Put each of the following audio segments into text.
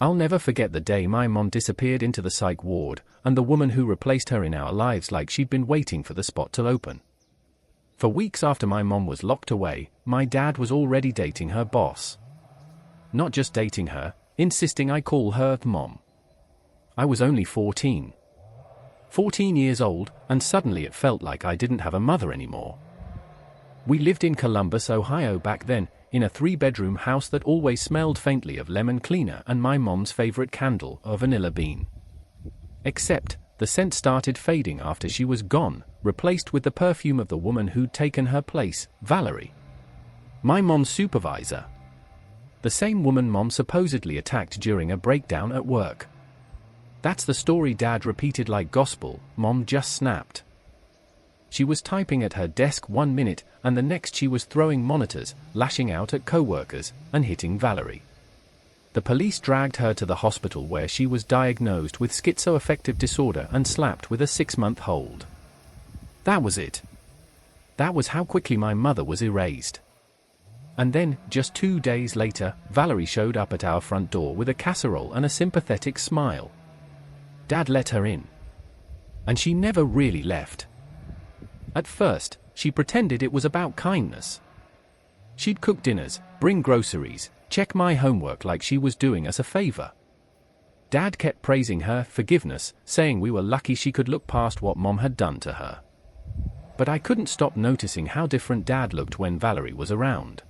I'll never forget the day my mom disappeared into the psych ward, and the woman who replaced her in our lives like she'd been waiting for the spot to open. For weeks after my mom was locked away, my dad was already dating her boss. Not just dating her, insisting I call her mom. I was only 14. 14 years old, and suddenly it felt like I didn't have a mother anymore. We lived in Columbus, Ohio back then, in a 3-bedroom house that always smelled faintly of lemon cleaner and my mom's favorite candle, a vanilla bean. Except, the scent started fading after she was gone, replaced with the perfume of the woman who'd taken her place, Valerie. My mom's supervisor. The same woman Mom supposedly attacked during a breakdown at work. That's the story Dad repeated like gospel. Mom just snapped. She was typing at her desk one minute, and the next she was throwing monitors, lashing out at co-workers, and hitting Valerie. The police dragged her to the hospital where she was diagnosed with schizoaffective disorder and slapped with a 6-month hold. That was it. That was how quickly my mother was erased. And then, just 2 days later, Valerie showed up at our front door with a casserole and a sympathetic smile. Dad let her in. And she never really left. At first, she pretended it was about kindness. She'd cook dinners, bring groceries, check my homework like she was doing us a favor. Dad kept praising her forgiveness, saying we were lucky she could look past what Mom had done to her. But I couldn't stop noticing how different Dad looked when Valerie was around.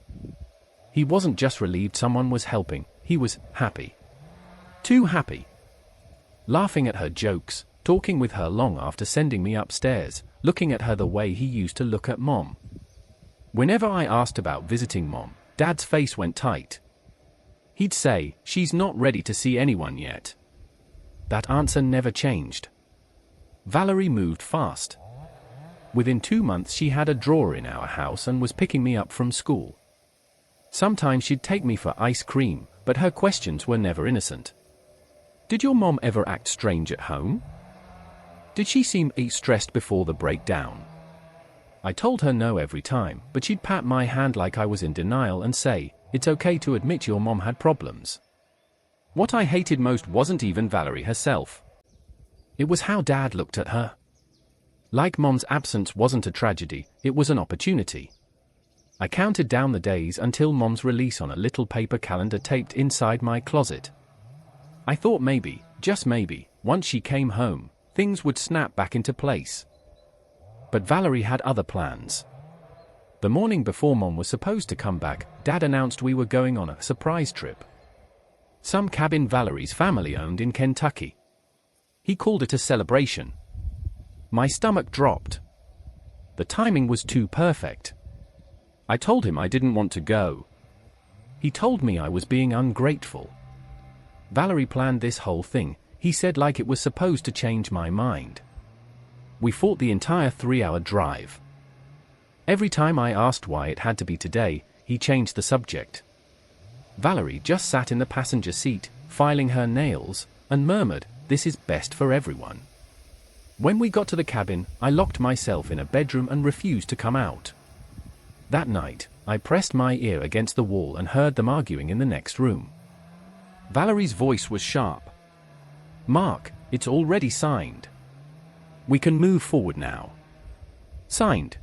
He wasn't just relieved someone was helping, he was happy. Too happy. Laughing at her jokes, talking with her long after sending me upstairs, looking at her the way he used to look at Mom. Whenever I asked about visiting Mom, Dad's face went tight. He'd say, "She's not ready to see anyone yet." That answer never changed. Valerie moved fast. Within 2 months she had a drawer in our house and was picking me up from school. Sometimes she'd take me for ice cream, but her questions were never innocent. "Did your mom ever act strange at home? Did she seem stressed before the breakdown?" I told her no every time, but she'd pat my hand like I was in denial and say, "It's okay to admit your mom had problems." What I hated most wasn't even Valerie herself. It was how Dad looked at her. Like Mom's absence wasn't a tragedy, it was an opportunity. I counted down the days until Mom's release on a little paper calendar taped inside my closet. I thought maybe, just maybe, once she came home, things would snap back into place. But Valerie had other plans. The morning before Mom was supposed to come back, Dad announced we were going on a surprise trip. Some cabin Valerie's family owned in Kentucky. He called it a celebration. My stomach dropped. The timing was too perfect. I told him I didn't want to go. He told me I was being ungrateful. Valerie planned this whole thing, he said, like it was supposed to change my mind. We fought the entire 3-hour drive. Every time I asked why it had to be today, he changed the subject. Valerie just sat in the passenger seat, filing her nails, and murmured, "This is best for everyone." When we got to the cabin, I locked myself in a bedroom and refused to come out. That night, I pressed my ear against the wall and heard them arguing in the next room. Valerie's voice was sharp. "Mark, it's already signed. We can move forward now." Signed.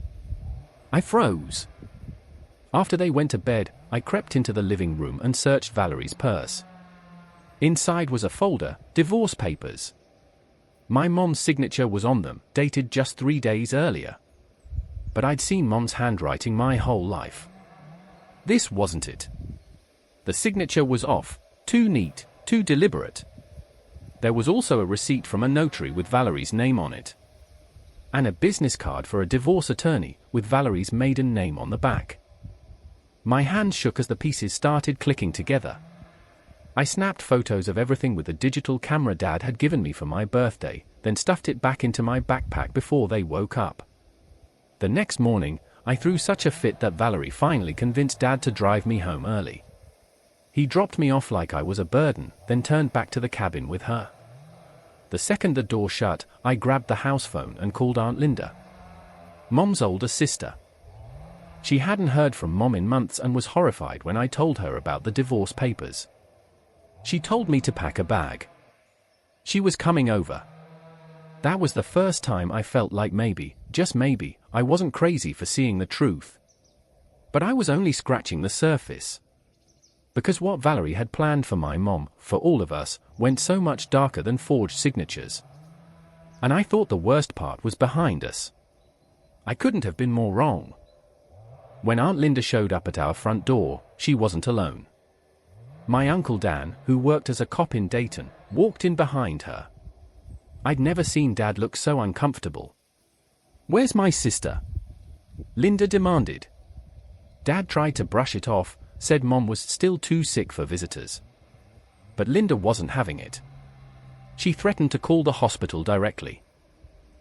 I froze. After they went to bed, I crept into the living room and searched Valerie's purse. Inside was a folder, divorce papers. My mom's signature was on them, dated just 3 days earlier. But I'd seen Mom's handwriting my whole life. This wasn't it. The signature was off, too neat, too deliberate. There was also a receipt from a notary with Valerie's name on it. And a business card for a divorce attorney, with Valerie's maiden name on the back. My hands shook as the pieces started clicking together. I snapped photos of everything with the digital camera Dad had given me for my birthday, then stuffed it back into my backpack before they woke up. The next morning, I threw such a fit that Valerie finally convinced Dad to drive me home early. He dropped me off like I was a burden, then turned back to the cabin with her. The second the door shut, I grabbed the house phone and called Aunt Linda, Mom's older sister. She hadn't heard from Mom in months and was horrified when I told her about the divorce papers. She told me to pack a bag. She was coming over. That was the first time I felt like maybe, just maybe, I wasn't crazy for seeing the truth. But I was only scratching the surface. Because what Valerie had planned for my mom, for all of us, went so much darker than forged signatures. And I thought the worst part was behind us. I couldn't have been more wrong. When Aunt Linda showed up at our front door, she wasn't alone. My Uncle Dan, who worked as a cop in Dayton, walked in behind her. I'd never seen Dad look so uncomfortable. "Where's my sister?" Linda demanded. Dad tried to brush it off, said Mom was still too sick for visitors. But Linda wasn't having it. She threatened to call the hospital directly.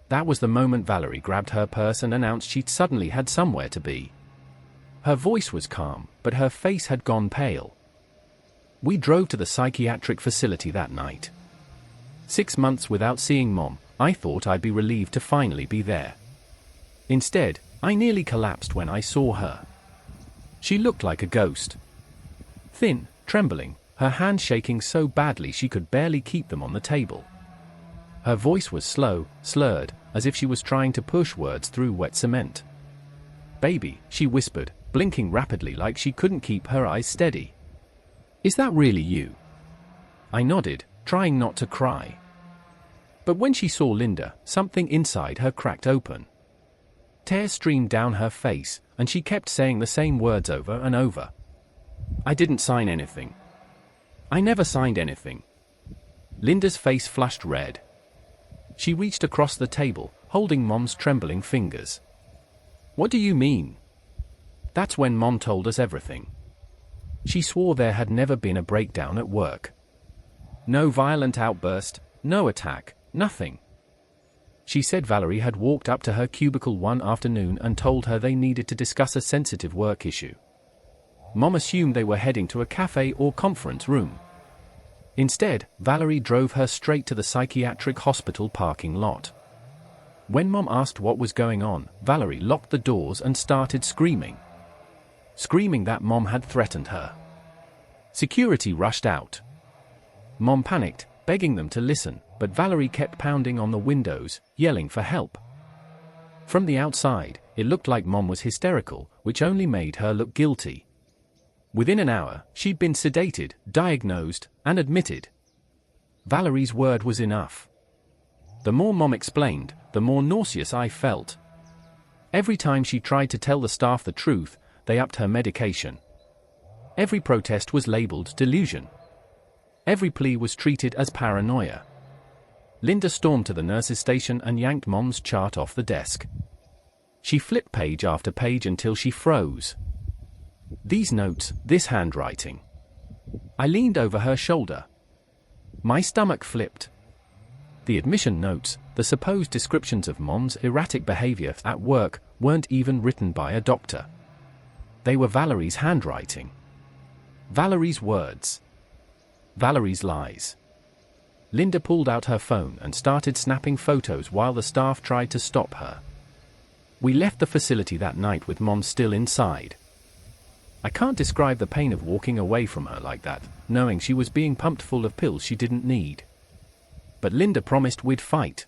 That was the moment Valerie grabbed her purse and announced she'd suddenly had somewhere to be. Her voice was calm, but her face had gone pale. We drove to the psychiatric facility that night. 6 months without seeing Mom, I thought I'd be relieved to finally be there. Instead, I nearly collapsed when I saw her. She looked like a ghost. Thin, trembling, her hands shaking so badly she could barely keep them on the table. Her voice was slow, slurred, as if she was trying to push words through wet cement. "Baby," she whispered, blinking rapidly like she couldn't keep her eyes steady. "Is that really you?" I nodded, trying not to cry. But when she saw Linda, something inside her cracked open. Tears streamed down her face, and she kept saying the same words over and over. "I didn't sign anything. I never signed anything." Linda's face flushed red. She reached across the table, holding Mom's trembling fingers. "What do you mean?" That's when Mom told us everything. She swore there had never been a breakdown at work. No violent outburst, no attack, nothing. She said Valerie had walked up to her cubicle one afternoon and told her they needed to discuss a sensitive work issue. Mom assumed they were heading to a cafe or conference room. Instead, Valerie drove her straight to the psychiatric hospital parking lot. When Mom asked what was going on, Valerie locked the doors and started screaming. Screaming that Mom had threatened her. Security rushed out. Mom panicked, begging them to listen, but Valerie kept pounding on the windows, yelling for help. From the outside, it looked like Mom was hysterical, which only made her look guilty. Within an hour, she'd been sedated, diagnosed, and admitted. Valerie's word was enough. The more Mom explained, the more nauseous I felt. Every time she tried to tell the staff the truth, they upped her medication. Every protest was labeled delusion. Every plea was treated as paranoia. Linda stormed to the nurse's station and yanked Mom's chart off the desk. She flipped page after page until she froze. These notes, this handwriting. I leaned over her shoulder. My stomach flipped. The admission notes, the supposed descriptions of Mom's erratic behavior at work, weren't even written by a doctor. They were Valerie's handwriting. Valerie's words. Valerie's lies. Linda pulled out her phone and started snapping photos while the staff tried to stop her. We left the facility that night with Mom still inside. I can't describe the pain of walking away from her like that, knowing she was being pumped full of pills she didn't need. But Linda promised we'd fight.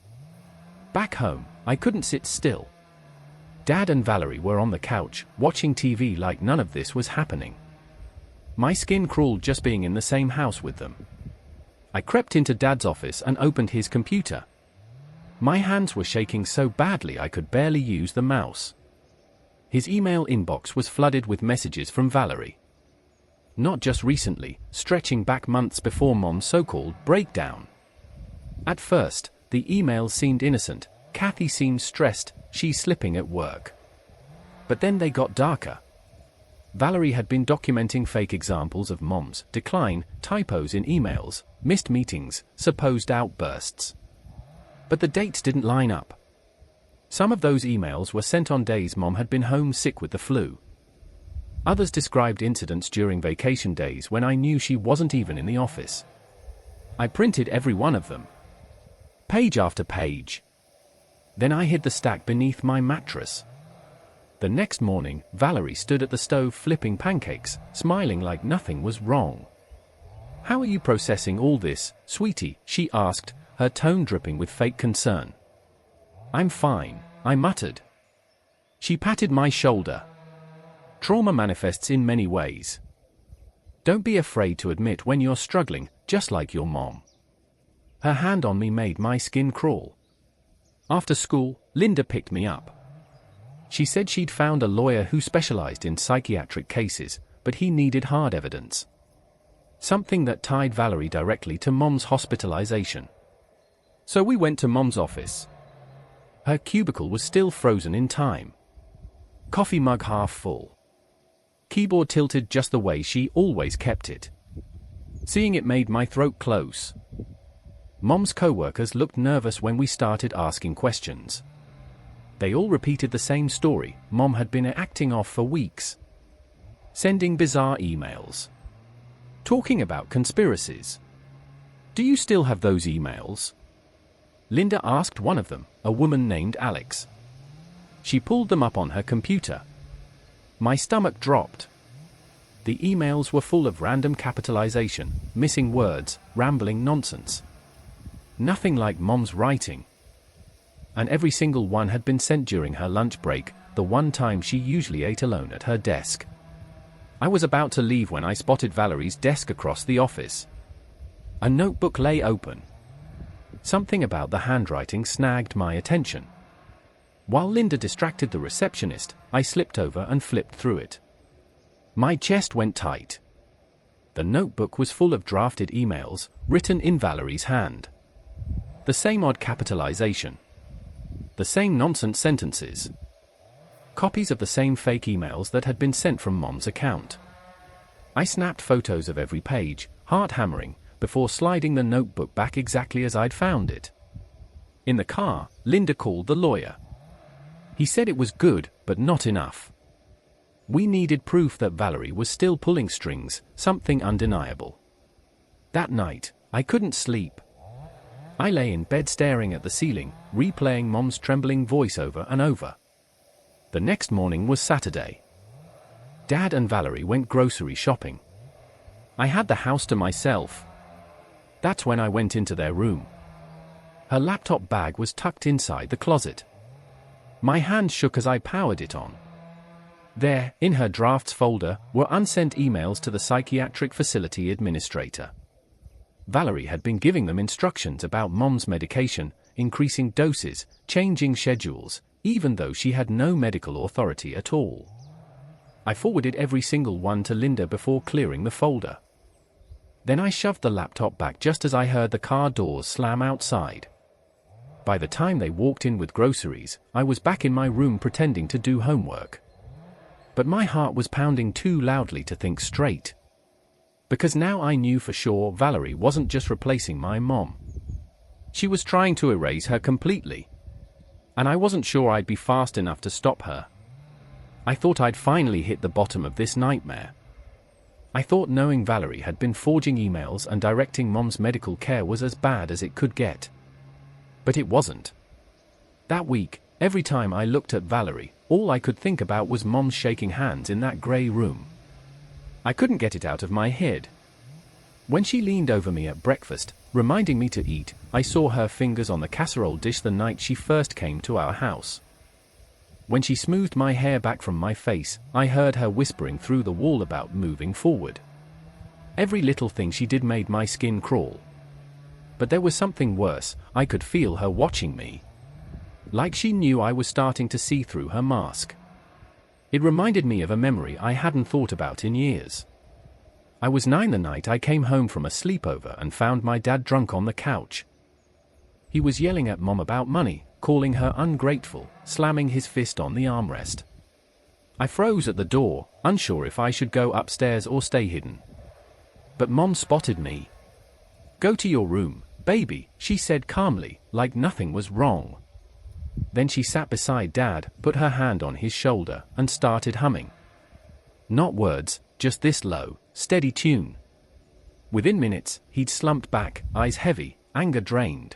Back home, I couldn't sit still. Dad and Valerie were on the couch, watching TV like none of this was happening. My skin crawled just being in the same house with them. I crept into Dad's office and opened his computer. My hands were shaking so badly I could barely use the mouse. His email inbox was flooded with messages from Valerie. Not just recently, stretching back months before Mom's so-called breakdown. At first, the emails seemed innocent. Kathy seemed stressed, she's slipping at work. But then they got darker. Valerie had been documenting fake examples of Mom's decline, typos in emails, missed meetings, supposed outbursts. But the dates didn't line up. Some of those emails were sent on days Mom had been home sick with the flu. Others described incidents during vacation days when I knew she wasn't even in the office. I printed every one of them. Page after page. Then I hid the stack beneath my mattress. The next morning, Valerie stood at the stove flipping pancakes, smiling like nothing was wrong. How are you processing all this, sweetie? She asked, her tone dripping with fake concern. I'm fine, I muttered. She patted my shoulder. Trauma manifests in many ways. Don't be afraid to admit when you're struggling, just like your mom. Her hand on me made my skin crawl. After school, Linda picked me up. She said she'd found a lawyer who specialized in psychiatric cases, but he needed hard evidence. Something that tied Valerie directly to Mom's hospitalization. So we went to Mom's office. Her cubicle was still frozen in time. Coffee mug half full. Keyboard tilted just the way she always kept it. Seeing it made my throat close. Mom's co-workers looked nervous when we started asking questions. They all repeated the same story Mom had been acting off for weeks. Sending bizarre emails. Talking about conspiracies. Do you still have those emails? Linda asked one of them, a woman named Alex. She pulled them up on her computer. My stomach dropped. The emails were full of random capitalization, missing words, rambling nonsense. Nothing like Mom's writing. And every single one had been sent during her lunch break, the one time she usually ate alone at her desk. I was about to leave when I spotted Valerie's desk across the office. A notebook lay open. Something about the handwriting snagged my attention. While Linda distracted the receptionist, I slipped over and flipped through it. My chest went tight. The notebook was full of drafted emails, written in Valerie's hand. The same odd capitalization. The same nonsense sentences. Copies of the same fake emails that had been sent from Mom's account. I snapped photos of every page, heart hammering, before sliding the notebook back exactly as I'd found it. In the car, Linda called the lawyer. He said it was good, but not enough. We needed proof that Valerie was still pulling strings, something undeniable. That night, I couldn't sleep. I lay in bed staring at the ceiling, replaying Mom's trembling voice over and over. The next morning was Saturday. Dad and Valerie went grocery shopping. I had the house to myself. That's when I went into their room. Her laptop bag was tucked inside the closet. My hand shook as I powered it on. There, in her drafts folder, were unsent emails to the psychiatric facility administrator. Valerie had been giving them instructions about Mom's medication, increasing doses, changing schedules, even though she had no medical authority at all. I forwarded every single one to Linda before clearing the folder. Then I shoved the laptop back just as I heard the car doors slam outside. By the time they walked in with groceries, I was back in my room pretending to do homework. But my heart was pounding too loudly to think straight. Because now I knew for sure Valerie wasn't just replacing my mom. She was trying to erase her completely. And I wasn't sure I'd be fast enough to stop her. I thought I'd finally hit the bottom of this nightmare. I thought knowing Valerie had been forging emails and directing Mom's medical care was as bad as it could get. But it wasn't. That week, every time I looked at Valerie, all I could think about was Mom's shaking hands in that grey room. I couldn't get it out of my head. When she leaned over me at breakfast, reminding me to eat, I saw her fingers on the casserole dish the night she first came to our house. When she smoothed my hair back from my face, I heard her whispering through the wall about moving forward. Every little thing she did made my skin crawl. But there was something worse. I could feel her watching me. Like she knew I was starting to see through her mask. It reminded me of a memory I hadn't thought about in years. I was 9 the night I came home from a sleepover and found my dad drunk on the couch. He was yelling at Mom about money, calling her ungrateful, slamming his fist on the armrest. I froze at the door, unsure if I should go upstairs or stay hidden. But Mom spotted me. "Go to your room, baby," she said calmly, like nothing was wrong. Then she sat beside Dad, put her hand on his shoulder, and started humming. Not words, just this low, steady tune. Within minutes, he'd slumped back, eyes heavy, anger drained.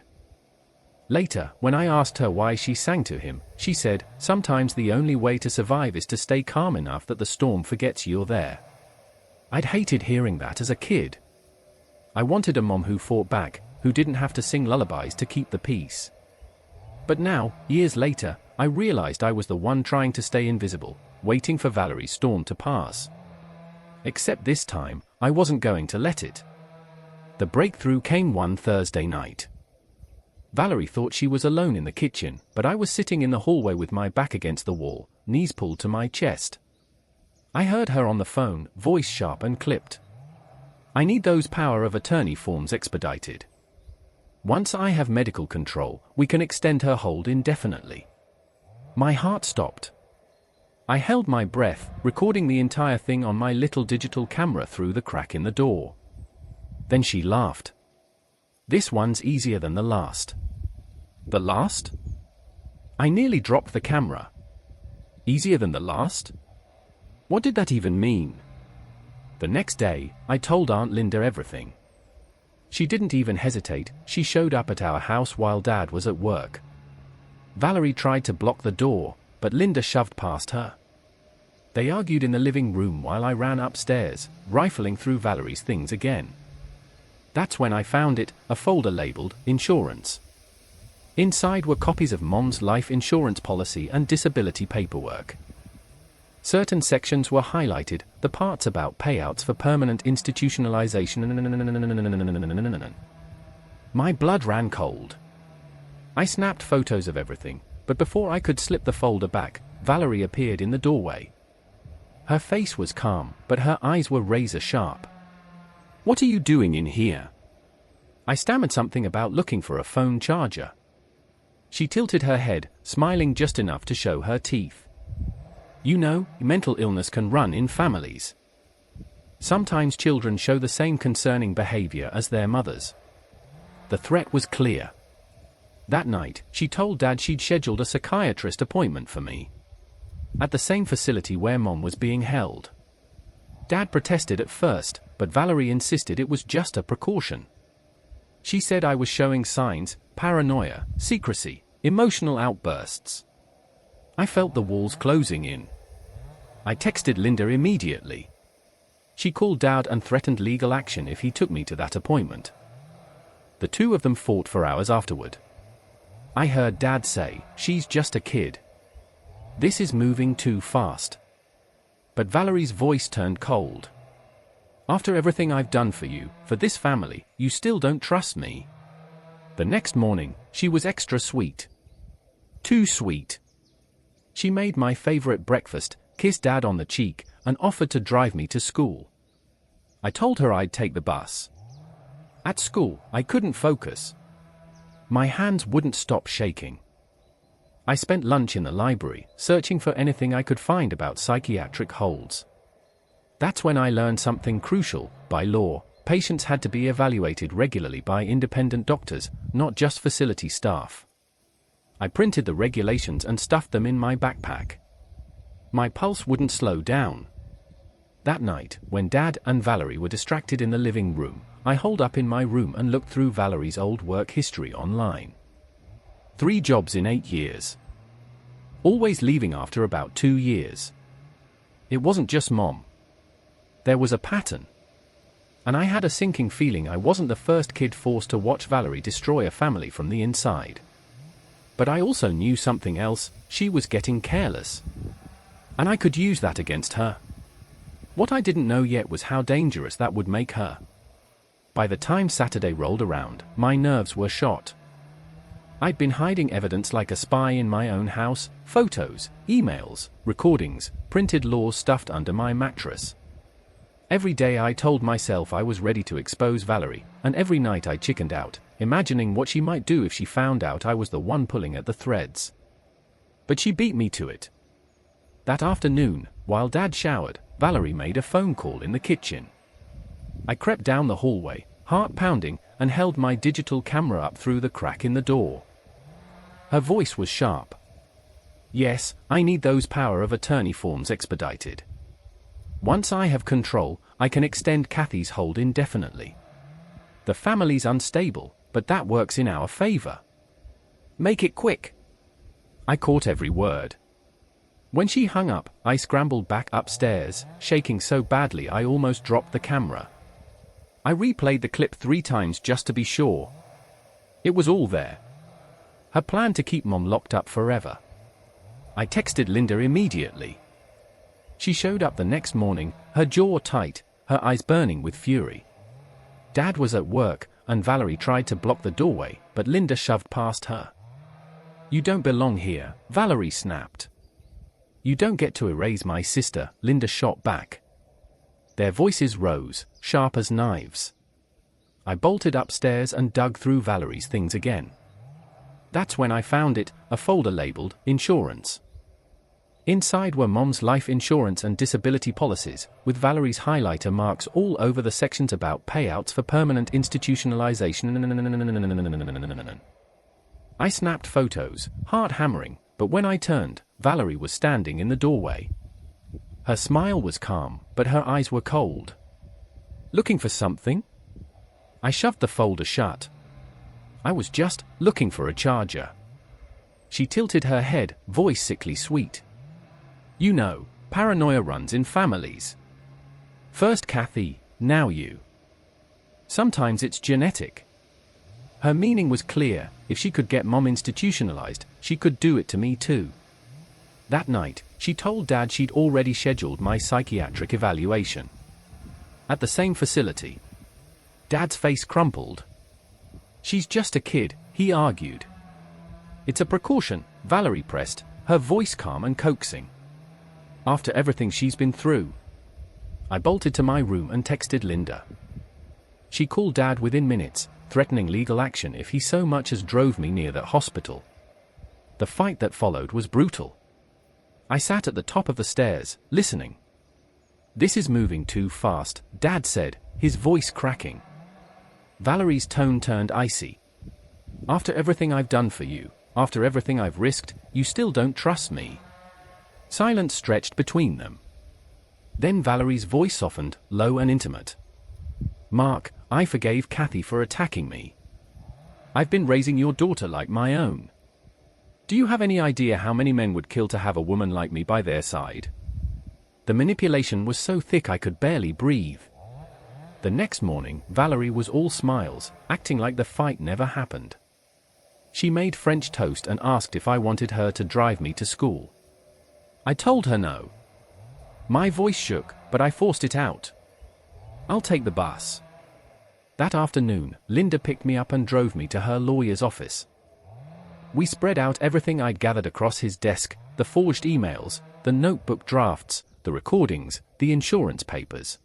Later, when I asked her why she sang to him, she said, "Sometimes the only way to survive is to stay calm enough that the storm forgets you're there." I'd hated hearing that as a kid. I wanted a mom who fought back, who didn't have to sing lullabies to keep the peace. But now, years later, I realized I was the one trying to stay invisible, waiting for Valerie's storm to pass. Except this time, I wasn't going to let it. The breakthrough came one Thursday night. Valerie thought she was alone in the kitchen, but I was sitting in the hallway with my back against the wall, knees pulled to my chest. I heard her on the phone, voice sharp and clipped. I need those power of attorney forms expedited. Once I have medical control, we can extend her hold indefinitely. My heart stopped. I held my breath, recording the entire thing on my little digital camera through the crack in the door. Then she laughed. This one's easier than the last. The last? I nearly dropped the camera. Easier than the last? What did that even mean? The next day, I told Aunt Linda everything. She didn't even hesitate, she showed up at our house while Dad was at work. Valerie tried to block the door, but Linda shoved past her. They argued in the living room while I ran upstairs, rifling through Valerie's things again. That's when I found it, a folder labeled Insurance. Inside were copies of Mom's life insurance policy and disability paperwork. Certain sections were highlighted, the parts about payouts for permanent institutionalization. My blood ran cold. I snapped photos of everything, but before I could slip the folder back, Valerie appeared in the doorway. Her face was calm, but her eyes were razor sharp. "What are you doing in here?" I stammered something about looking for a phone charger. She tilted her head, smiling just enough to show her teeth. "You know, mental illness can run in families. Sometimes children show the same concerning behavior as their mothers." The threat was clear. That night, she told Dad she'd scheduled a psychiatrist appointment for me. At the same facility where Mom was being held. Dad protested at first, but Valerie insisted it was just a precaution. She said I was showing signs, paranoia, secrecy, emotional outbursts. I felt the walls closing in. I texted Linda immediately. She called Dad and threatened legal action if he took me to that appointment. The two of them fought for hours afterward. I heard Dad say, "She's just a kid. This is moving too fast." But Valerie's voice turned cold. "After everything I've done for you, for this family, you still don't trust me." The next morning, she was extra sweet. Too sweet. She made my favorite breakfast, kissed Dad on the cheek, and offered to drive me to school. I told her I'd take the bus. At school, I couldn't focus. My hands wouldn't stop shaking. I spent lunch in the library, searching for anything I could find about psychiatric holds. That's when I learned something crucial. By law, patients had to be evaluated regularly by independent doctors, not just facility staff. I printed the regulations and stuffed them in my backpack. My pulse wouldn't slow down. That night, when Dad and Valerie were distracted in the living room, I holed up in my room and looked through Valerie's old work history online. 3 jobs in 8 years. Always leaving after about 2 years. It wasn't just Mom. There was a pattern. And I had a sinking feeling I wasn't the first kid forced to watch Valerie destroy a family from the inside. But I also knew something else, she was getting careless. And I could use that against her. What I didn't know yet was how dangerous that would make her. By the time Saturday rolled around, my nerves were shot. I'd been hiding evidence like a spy in my own house, photos, emails, recordings, printed laws stuffed under my mattress. Every day I told myself I was ready to expose Valerie, and every night I chickened out, imagining what she might do if she found out I was the one pulling at the threads. But she beat me to it. That afternoon, while Dad showered, Valerie made a phone call in the kitchen. I crept down the hallway, heart pounding, and held my digital camera up through the crack in the door. Her voice was sharp. "Yes, I need those power of attorney forms expedited. Once I have control, I can extend Kathy's hold indefinitely. The family's unstable, but that works in our favor. Make it quick." I caught every word. When she hung up, I scrambled back upstairs, shaking so badly I almost dropped the camera. I replayed the clip 3 times just to be sure. It was all there. Her plan to keep Mom locked up forever. I texted Linda immediately. She showed up the next morning, her jaw tight, her eyes burning with fury. Dad was at work, and Valerie tried to block the doorway, but Linda shoved past her. "You don't belong here," Valerie snapped. "You don't get to erase my sister," Linda shot back. Their voices rose, sharp as knives. I bolted upstairs and dug through Valerie's things again. That's when I found it, a folder labeled insurance. Inside were Mom's life insurance and disability policies, with Valerie's highlighter marks all over the sections about payouts for permanent institutionalization. I snapped photos, heart hammering, but when I turned, Valerie was standing in the doorway. Her smile was calm, but her eyes were cold. "Looking for something?" I shoved the folder shut. "I was just looking for a charger." She tilted her head, voice sickly sweet. "You know, paranoia runs in families. First Kathy, now you. Sometimes it's genetic." Her meaning was clear: if she could get Mom institutionalized, she could do it to me too. That night, she told Dad she'd already scheduled my psychiatric evaluation. At the same facility. Dad's face crumpled. "She's just a kid," he argued. "It's a precaution," Valerie pressed, her voice calm and coaxing. "After everything she's been through." I bolted to my room and texted Linda. She called Dad within minutes, threatening legal action if he so much as drove me near that hospital. The fight that followed was brutal. I sat at the top of the stairs, listening. "This is moving too fast," Dad said, his voice cracking. Valerie's tone turned icy. "After everything I've done for you, after everything I've risked, you still don't trust me." Silence stretched between them. Then Valerie's voice softened, low and intimate. "Mark, I forgave Kathy for attacking me. I've been raising your daughter like my own. Do you have any idea how many men would kill to have a woman like me by their side?" The manipulation was so thick I could barely breathe. The next morning, Valerie was all smiles, acting like the fight never happened. She made French toast and asked if I wanted her to drive me to school. I told her no. My voice shook, but I forced it out. "I'll take the bus." That afternoon, Linda picked me up and drove me to her lawyer's office. We spread out everything I'd gathered across his desk: the forged emails, the notebook drafts, the recordings, the insurance papers.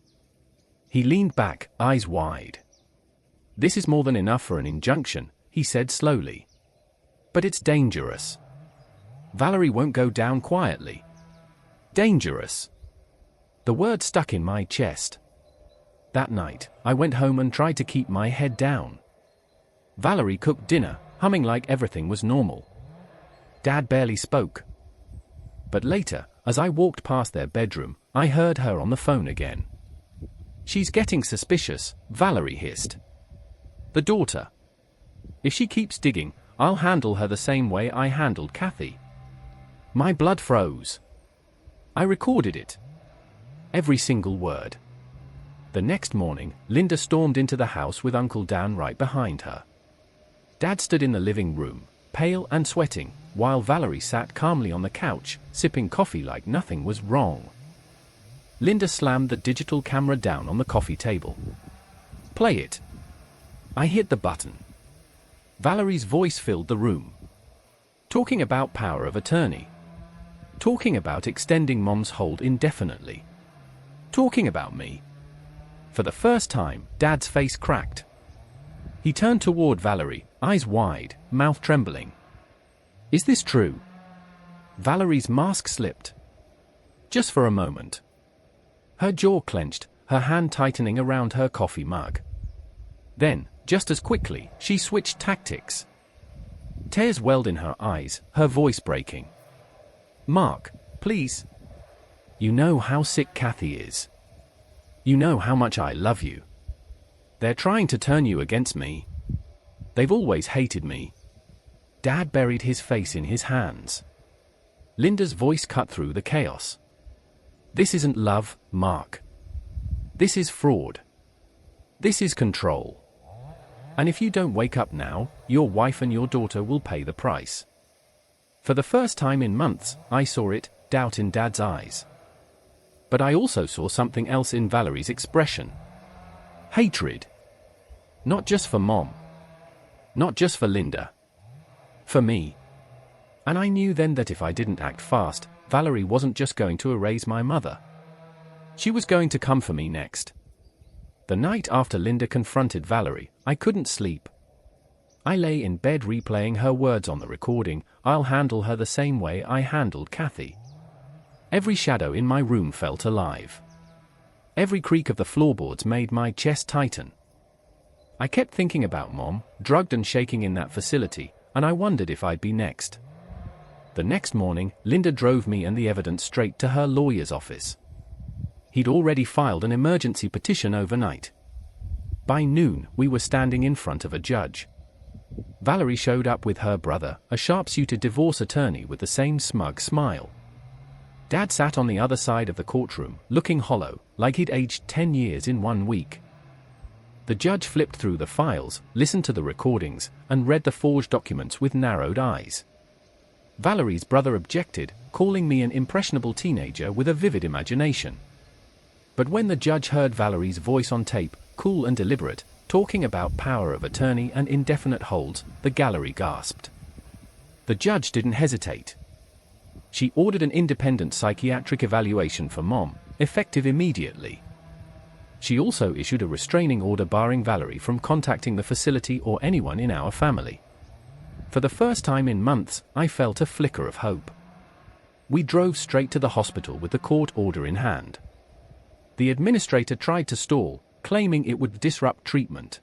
He leaned back, eyes wide. "This is more than enough for an injunction," he said slowly. "But it's dangerous. Valerie won't go down quietly." Dangerous. The word stuck in my chest. That night, I went home and tried to keep my head down. Valerie cooked dinner, humming like everything was normal. Dad barely spoke. But later, as I walked past their bedroom, I heard her on the phone again. "She's getting suspicious," Valerie hissed. "The daughter. If she keeps digging, I'll handle her the same way I handled Kathy." My blood froze. I recorded it. Every single word. The next morning, Linda stormed into the house with Uncle Dan right behind her. Dad stood in the living room, pale and sweating, while Valerie sat calmly on the couch, sipping coffee like nothing was wrong. Linda slammed the digital camera down on the coffee table. "Play it." I hit the button. Valerie's voice filled the room. Talking about power of attorney. Talking about extending Mom's hold indefinitely. Talking about me. For the first time, Dad's face cracked. He turned toward Valerie, eyes wide, mouth trembling. "Is this true?" Valerie's mask slipped. Just for a moment. Her jaw clenched, her hand tightening around her coffee mug. Then, just as quickly, she switched tactics. Tears welled in her eyes, her voice breaking. "Mark, please. You know how sick Kathy is. You know how much I love you. They're trying to turn you against me. They've always hated me." Dad buried his face in his hands. Linda's voice cut through the chaos. "This isn't love, Mark. This is fraud. This is control. And if you don't wake up now, your wife and your daughter will pay the price. For the first time in months, I saw it, doubt in Dad's eyes. But I also saw something else in Valerie's expression. Hatred. Not just for Mom. Not just for Linda. For me. And I knew then that if I didn't act fast, Valerie wasn't just going to erase my mother. She was going to come for me next. The night after Linda confronted Valerie, I couldn't sleep. I lay in bed replaying her words on the recording, "I'll handle her the same way I handled Kathy." Every shadow in my room felt alive. Every creak of the floorboards made my chest tighten. I kept thinking about Mom, drugged and shaking in that facility, and I wondered if I'd be next. The next morning, Linda drove me and the evidence straight to her lawyer's office. He'd already filed an emergency petition overnight. By noon, we were standing in front of a judge. Valerie showed up with her brother, a sharp-suited divorce attorney with the same smug smile. Dad sat on the other side of the courtroom, looking hollow, like he'd aged 10 years in 1 week. The judge flipped through the files, listened to the recordings, and read the forged documents with narrowed eyes. Valerie's brother objected, calling me an impressionable teenager with a vivid imagination. But when the judge heard Valerie's voice on tape, cool and deliberate, talking about power of attorney and indefinite holds, the gallery gasped. The judge didn't hesitate. She ordered an independent psychiatric evaluation for Mom, effective immediately. She also issued a restraining order barring Valerie from contacting the facility or anyone in our family. For the first time in months, I felt a flicker of hope. We drove straight to the hospital with the court order in hand. The administrator tried to stall, claiming it would disrupt treatment.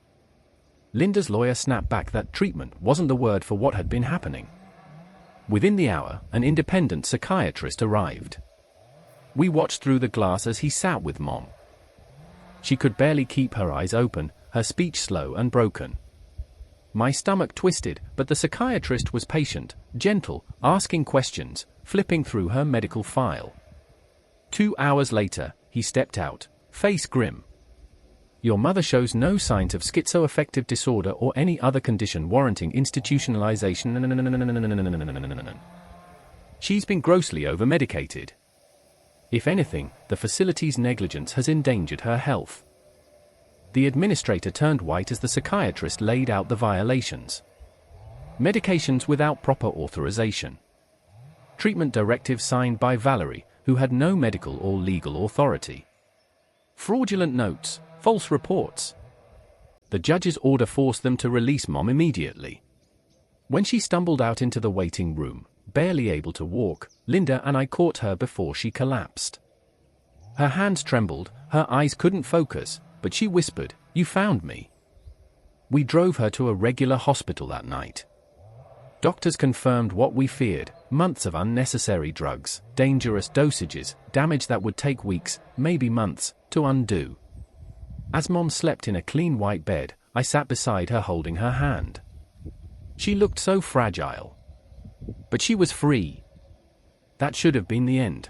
Linda's lawyer snapped back that treatment wasn't the word for what had been happening. Within the hour, an independent psychiatrist arrived. We watched through the glass as he sat with Mom. She could barely keep her eyes open, her speech slow and broken. My stomach twisted, but the psychiatrist was patient, gentle, asking questions, flipping through her medical file. 2 hours later, he stepped out, face grim. "Your mother shows no signs of schizoaffective disorder or any other condition warranting institutionalization. She's been grossly overmedicated. If anything, the facility's negligence has endangered her health." The administrator turned white as the psychiatrist laid out the violations. Medications without proper authorization. Treatment directives signed by Valerie, who had no medical or legal authority. Fraudulent notes, false reports. The judge's order forced them to release Mom immediately. When she stumbled out into the waiting room, barely able to walk, Linda and I caught her before she collapsed. Her hands trembled, her eyes couldn't focus, but she whispered, "You found me." We drove her to a regular hospital that night. Doctors confirmed what we feared: months of unnecessary drugs, dangerous dosages, damage that would take weeks, maybe months, to undo. As Mom slept in a clean white bed, I sat beside her holding her hand. She looked so fragile. But she was free. That should have been the end.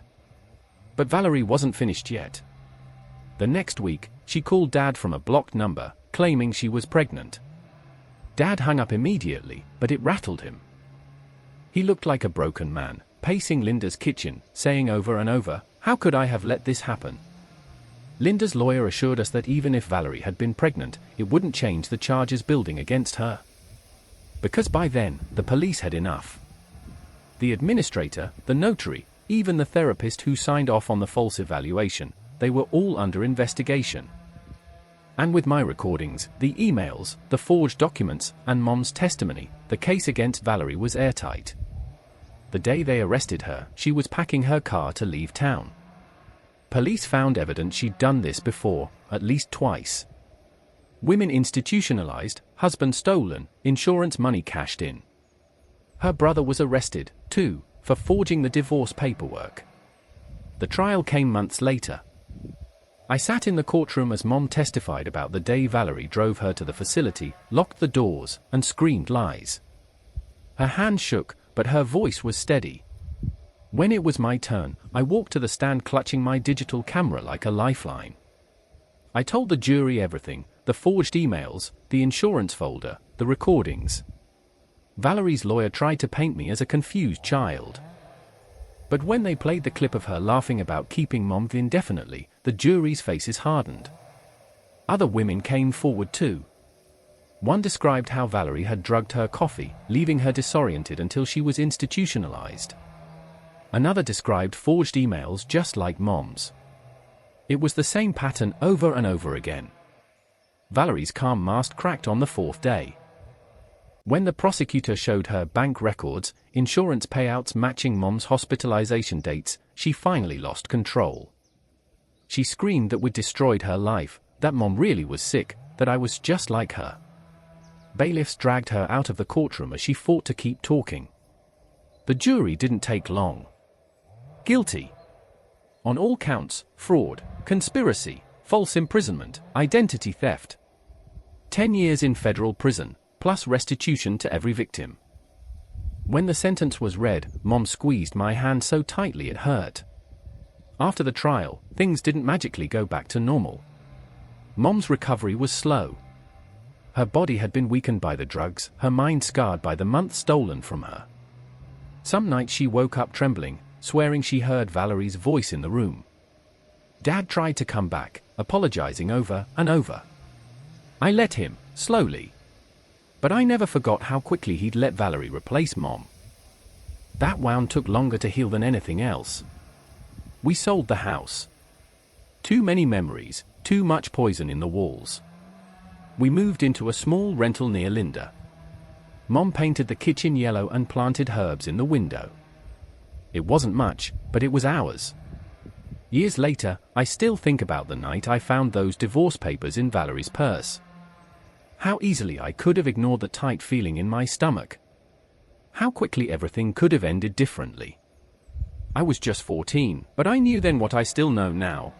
But Valerie wasn't finished yet. The next week, she called Dad from a blocked number, claiming she was pregnant. Dad hung up immediately, but it rattled him. He looked like a broken man, pacing Linda's kitchen, saying over and over, "How could I have let this happen?" Linda's lawyer assured us that even if Valerie had been pregnant, it wouldn't change the charges building against her. Because by then, the police had enough. The administrator, the notary, even the therapist who signed off on the false evaluation, they were all under investigation. And with my recordings, the emails, the forged documents, and Mom's testimony, the case against Valerie was airtight. The day they arrested her, she was packing her car to leave town. Police found evidence she'd done this before, at least twice. Women institutionalized, husband stolen, insurance money cashed in. Her brother was arrested, too, for forging the divorce paperwork. The trial came months later. I sat in the courtroom as Mom testified about the day Valerie drove her to the facility, locked the doors, and screamed lies. Her hands shook, but her voice was steady. When it was my turn, I walked to the stand clutching my digital camera like a lifeline. I told the jury everything, the forged emails, the insurance folder, the recordings. Valerie's lawyer tried to paint me as a confused child. But when they played the clip of her laughing about keeping Mom indefinitely, the jury's faces hardened. Other women came forward too. One described how Valerie had drugged her coffee, leaving her disoriented until she was institutionalized. Another described forged emails just like Mom's. It was the same pattern over and over again. Valerie's calm mask cracked on the fourth day. When the prosecutor showed her bank records, insurance payouts matching Mom's hospitalization dates, she finally lost control. She screamed that we'd destroyed her life, that Mom really was sick, that I was just like her. Bailiffs dragged her out of the courtroom as she fought to keep talking. The jury didn't take long. Guilty. On all counts: fraud, conspiracy, false imprisonment, identity theft. 10 years in federal prison, plus restitution to every victim. When the sentence was read, Mom squeezed my hand so tightly it hurt. After the trial, things didn't magically go back to normal. Mom's recovery was slow. Her body had been weakened by the drugs, her mind scarred by the months stolen from her. Some nights she woke up trembling, swearing she heard Valerie's voice in the room. Dad tried to come back, apologizing over and over. I let him, slowly. But I never forgot how quickly he'd let Valerie replace Mom. That wound took longer to heal than anything else. We sold the house. Too many memories, too much poison in the walls. We moved into a small rental near Linda. Mom painted the kitchen yellow and planted herbs in the window. It wasn't much, but it was ours. Years later, I still think about the night I found those divorce papers in Valerie's purse. How easily I could have ignored the tight feeling in my stomach. How quickly everything could have ended differently. I was just 14, but I knew then what I still know now.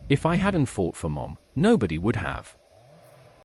If I hadn't fought for Mom, nobody would have.